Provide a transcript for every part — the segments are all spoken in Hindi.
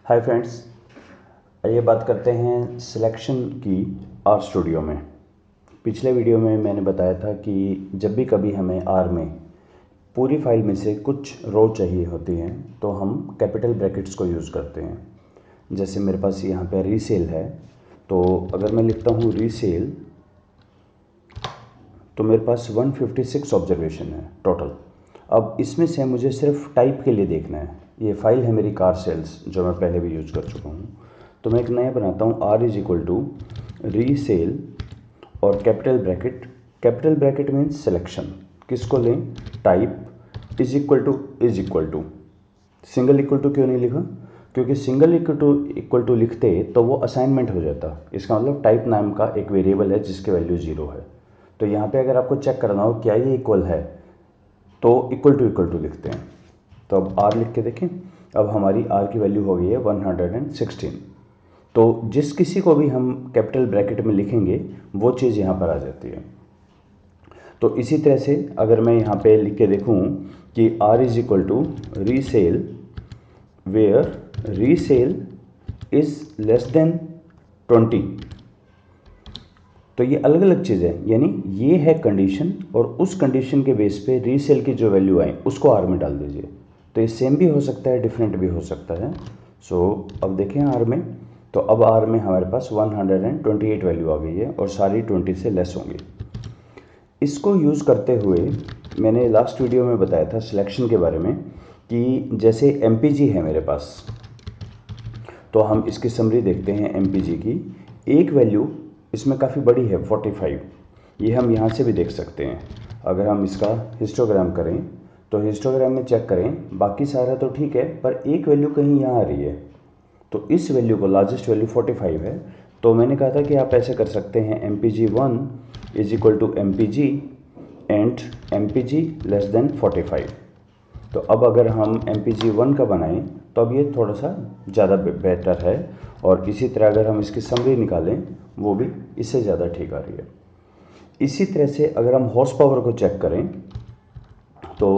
हाय फ्रेंड्स, आइए बात करते हैं सिलेक्शन की आर स्टूडियो में। पिछले वीडियो में मैंने बताया था कि जब भी कभी हमें आर में पूरी फाइल में से कुछ रो चाहिए होती हैं तो हम कैपिटल ब्रैकेट्स को यूज़ करते हैं। जैसे मेरे पास यहाँ पे रीसेल है, तो अगर मैं लिखता हूँ रीसेल तो मेरे पास 156 ऑब्जर्वेशन है टोटल। अब इसमें से मुझे सिर्फ टाइप के लिए देखना है। ये फाइल है मेरी कार सेल्स जो मैं पहले भी यूज़ कर चुका हूँ। तो मैं एक नया बनाता हूँ, R is equal to resale और कैपिटल ब्रैकेट मीन्स सिलेक्शन। किसको लें? Type is equal to single equal to क्यों नहीं लिखा? क्योंकि सिंगल इक्वल टू लिखते तो वो असाइनमेंट हो जाता। इसका मतलब टाइप नाम का एक वेरिएबल है जिसकी वैल्यू 0 है। तो यहाँ पे अगर आपको चेक करना हो क्या ये इक्वल है तो इक्वल टू लिखते हैं। तो अब आर लिख के देखें। अब हमारी आर की वैल्यू हो गई है 116। तो जिस किसी को भी हम कैपिटल ब्रैकेट में लिखेंगे वो चीज़ यहाँ पर आ जाती है। तो इसी तरह से अगर मैं यहाँ पे लिख के देखूँ कि R is equal to resale where resale is less than 20, तो ये अलग अलग चीज़ है। यानी ये है कंडीशन और उस कंडीशन के बेस पे रीसेल की जो वैल्यू आए उसको आर में डाल दीजिए। तो ये सेम भी हो सकता है, डिफरेंट भी हो सकता है। अब देखें आर में, तो अब आर में हमारे पास 128 वैल्यू आ गई है और सारी 20 से लेस होंगी। इसको यूज़ करते हुए मैंने लास्ट वीडियो में बताया था सिलेक्शन के बारे में कि जैसे MPG है मेरे पास, तो हम इसकी समरी देखते हैं। MPG की एक वैल्यू इसमें काफ़ी बड़ी है 45, ये हम यहाँ से भी देख सकते हैं। अगर हम इसका हिस्टोग्राम करें तो हिस्टोग्राम में चेक करें, बाकी सारा तो ठीक है पर एक वैल्यू कहीं यहाँ आ रही है। तो इस वैल्यू को लार्जेस्ट वैल्यू 45 है। तो मैंने कहा था कि आप ऐसे कर सकते हैं MPG1 is equal to MPG and MPG less than 45। तो अब अगर हम MPG1 का बनाएं तो अब ये थोड़ा सा ज़्यादा बेटर है। और इसी तरह अगर हम इसकी समरी निकालें वो भी इससे ज़्यादा ठीक आ रही है। इसी तरह से अगर हम हॉर्स पावर को चेक करें तो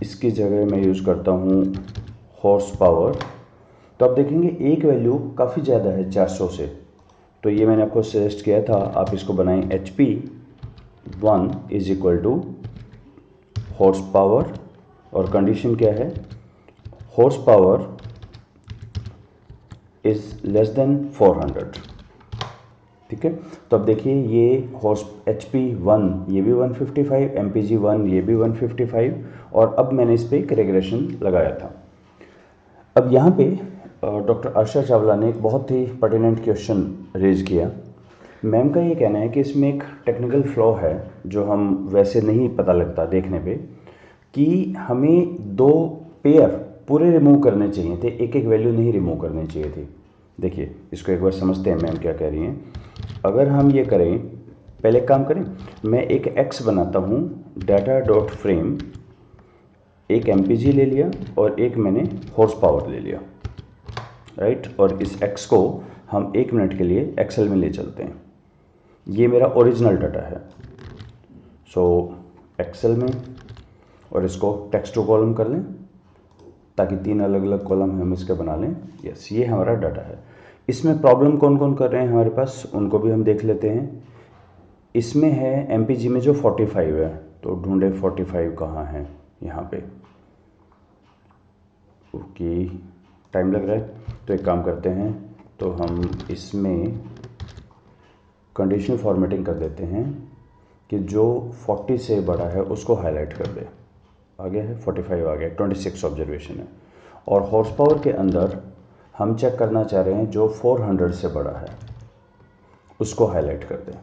इसकी जगह मैं यूज़ करता हूँ हॉर्स पावर। तो आप देखेंगे एक वैल्यू काफ़ी ज़्यादा है 400 से। तो ये मैंने आपको सजेस्ट किया था आप इसको बनाएं HP1 is equal to horsepower और कंडीशन क्या है? Horsepower is less than 400। ठीक है, तो अब देखिए ये हॉर्स HP1 ये भी 155, MPG1 ये भी 155 और अब मैंने इस पर एक रेग्रेशन लगाया था। अब यहाँ पे डॉक्टर आशा चावला ने एक बहुत ही पर्टिनेंट क्वेश्चन रेज किया। मैम का ये कहना है कि इसमें एक टेक्निकल फ्लॉ है जो हम वैसे नहीं पता लगता देखने पे, कि हमें 2 पेयर पूरे रिमूव करने चाहिए थे, एक एक वैल्यू नहीं रिमूव करनी चाहिए थी। देखिए इसको एक बार समझते हैं मैम क्या कह रही हैं। अगर हम ये करें, पहले काम करें, मैं एक एक्स बनाता हूँ डाटा डॉट फ्रेम, एक MPG ले लिया और एक मैंने हॉर्स पावर ले लिया, राइट। और इस एक्स को हम 1 मिनट के लिए एक्सेल में ले चलते हैं। ये मेरा ओरिजिनल डाटा है। एक्सेल में, और इसको टेक्स्ट टू कॉलम कर लें ताकि 3 अलग अलग कॉलम हम इसके बना लें। यस, ये हमारा डाटा है। इसमें प्रॉब्लम कौन कौन कर रहे हैं हमारे पास उनको भी हम देख लेते हैं। इसमें है MPG में जो 45 है, तो ढूंढे 45 कहाँ है यहाँ पे। ओके, टाइम लग रहा है तो एक काम करते हैं, तो हम इसमें कंडीशनल फॉर्मेटिंग कर देते हैं कि जो 40 से बड़ा है उसको हाईलाइट कर दे। आ गया है 45, आ गया 26 ऑब्जर्वेशन है। और हॉर्स पावर के अंदर हम चेक करना चाह रहे हैं जो 400 से बड़ा है उसको हाईलाइट कर दें।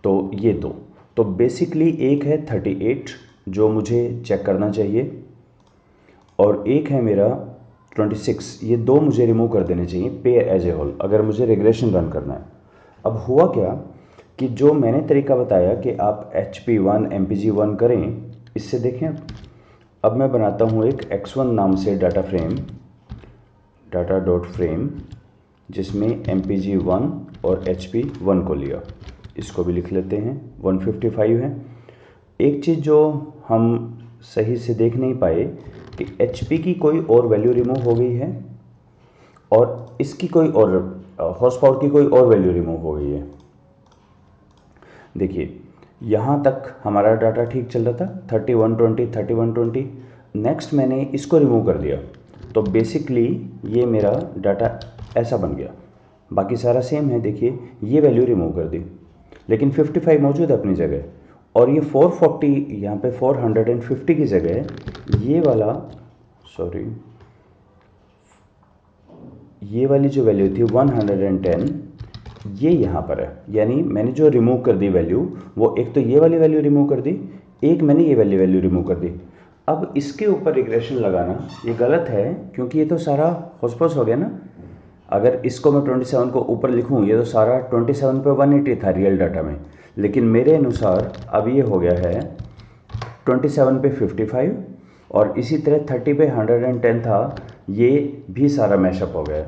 तो ये 2, तो बेसिकली एक है 38 जो मुझे चेक करना चाहिए और एक है मेरा 26। ये 2 मुझे रिमूव कर देने चाहिए पेयर एज ए होल अगर मुझे रिग्रेशन रन करना है। अब हुआ क्या कि जो मैंने तरीका बताया कि आप HP1 MPG1 करें, इससे देखें अब मैं बनाता हूँ एक X1 नाम से data frame, data dot frame, जिसमें MPG1 और HP1 को लिया। इसको भी लिख लेते हैं 155 है। एक चीज़ जो हम सही से देख नहीं पाए कि HP की कोई और वैल्यू रिमूव हो गई है और इसकी कोई और हॉर्स पावर की कोई और वैल्यू रिमूव हो गई है। देखिए यहाँ तक हमारा डाटा ठीक चल रहा था 3120 3120। नेक्स्ट मैंने इसको रिमूव कर दिया तो बेसिकली ये मेरा डाटा ऐसा बन गया। बाकी सारा सेम है, देखिए ये वैल्यू रिमूव कर दी, लेकिन 55 मौजूद है अपनी जगह, और ये 440 यहाँ पे 450 की जगह ये वाला सॉरी ये वाली जो वैल्यू थी 110 ये यहाँ पर है। यानी मैंने जो रिमूव कर दी वैल्यू, वो एक तो ये वाली वैल्यू रिमूव कर दी, एक मैंने ये वाली वैल्यू रिमूव कर दी। अब इसके ऊपर रिग्रेशन लगाना ये गलत है, क्योंकि ये तो सारा होस्पोस हो गया ना। अगर इसको मैं 27 को ऊपर लिखूँ, ये तो सारा 27 पे 180 था रियल डाटा में, लेकिन मेरे अनुसार अब ये हो गया है 27 पे 55, और इसी तरह 30 पे 110 था, ये भी सारा मैशअप हो गया।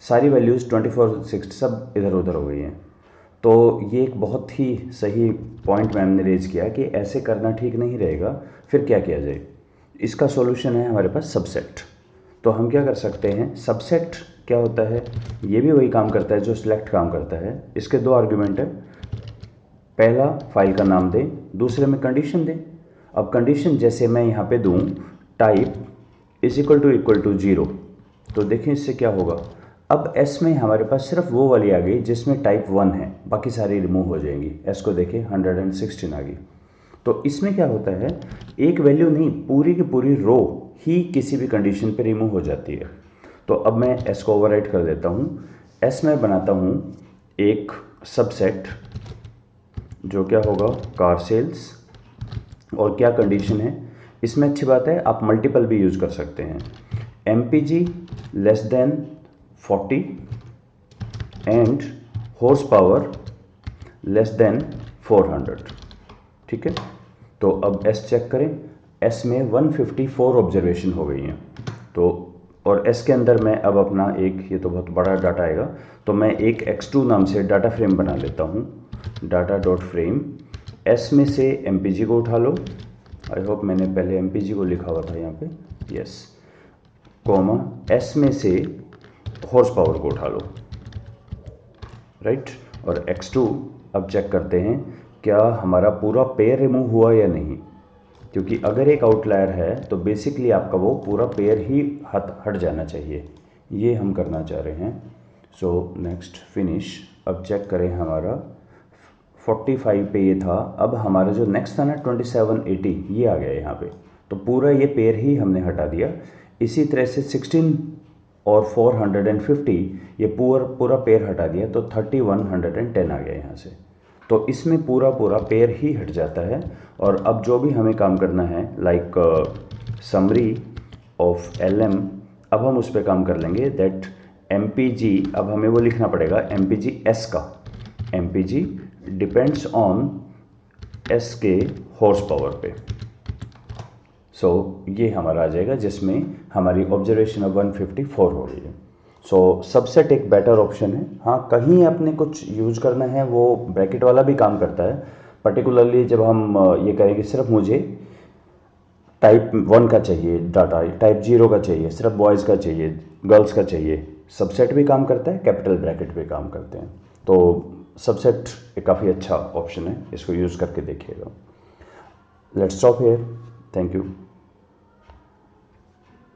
सारी वैल्यूज़ 24 60 सब इधर उधर हो गई हैं। तो ये एक बहुत ही सही पॉइंट मैम ने रेज किया कि ऐसे करना ठीक नहीं रहेगा। फिर क्या किया जाए? इसका सॉल्यूशन है हमारे पास सबसेट। तो हम क्या कर सकते हैं, सबसेट क्या होता है, ये भी वही काम करता है जो सिलेक्ट काम करता है। इसके दो आर्ग्यूमेंट है, पहला फाइल का नाम दें, दूसरे में कंडीशन दें। अब कंडीशन जैसे मैं यहाँ पे दूँ टाइप इक्वल टू 0, तो देखें इससे क्या होगा। अब एस में हमारे पास सिर्फ वो वाली आ गई जिसमें टाइप 1 है, बाकी सारी रिमूव हो जाएंगी। एस को देखें 116 आ गई। तो इसमें क्या होता है, एक वैल्यू नहीं पूरी की पूरी रो ही किसी भी कंडीशन पे रिमूव हो जाती है। तो अब मैं एस को ओवरराइट कर देता हूँ। एस में बनाता हूँ एक सबसेट जो क्या होगा कार सेल्स, और क्या कंडीशन है इसमें, अच्छी बात है आप मल्टीपल भी यूज़ कर सकते हैं। MPG less then 40 and horse power less than 400। ठीक है, तो अब एस चेक करें। एस में 154 ऑब्जर्वेशन हो गई हैं। तो और एस के अंदर मैं अब अपना एक, ये तो बहुत बड़ा डाटा आएगा, तो मैं एक x2 नाम से डाटा फ्रेम बना लेता हूँ। डाटा डॉट फ्रेम, एस में से MPG को उठा लो। आई होप मैंने पहले MPG को लिखा हुआ था यहाँ पे, यस, कॉमा एस में से हॉर्स पावर को उठा लो, राइट। और x2 अब चेक करते हैं क्या हमारा पूरा पेयर रिमूव हुआ या नहीं, क्योंकि अगर एक आउटलायर है तो बेसिकली आपका वो पूरा पेयर ही हट जाना चाहिए। ये हम करना चाह रहे हैं। So next finish. अब चेक करें, हमारा 45 पे ये था, अब हमारा जो नेक्स्ट था ना 2780 ये आ गया यहाँ पे, तो पूरा ये पेयर ही हमने हटा दिया। इसी तरह से 16 और 450 ये पूरा पेयर हटा दिया, तो 3110 आ गया यहाँ से। तो इसमें पूरा पेयर ही हट जाता है। और अब जो भी हमें काम करना है लाइक समरी ऑफ LM, अब हम उस पर काम कर लेंगे। दैट MPG, अब हमें वो लिखना पड़ेगा MPG S का, MPG डिपेंड्स ऑन S के हॉर्स पावर पे। सो ये हमारा आ जाएगा जिसमें हमारी ऑब्जर्वेशन अब 154 हो रही है। सो सबसेट एक बेटर ऑप्शन है। हाँ, कहीं आपने कुछ यूज करना है वो ब्रैकेट वाला भी काम करता है, पर्टिकुलरली जब हम ये करेंगे सिर्फ मुझे टाइप 1 का चाहिए डाटा, टाइप 0 का चाहिए, सिर्फ बॉयज़ का चाहिए, गर्ल्स का चाहिए, सबसेट भी काम करता है, कैपिटल ब्रैकेट भी काम करते हैं। तो सबसेट एक काफ़ी अच्छा ऑप्शन है, इसको यूज़ करके देखिएगा। Let's stop here, thank you.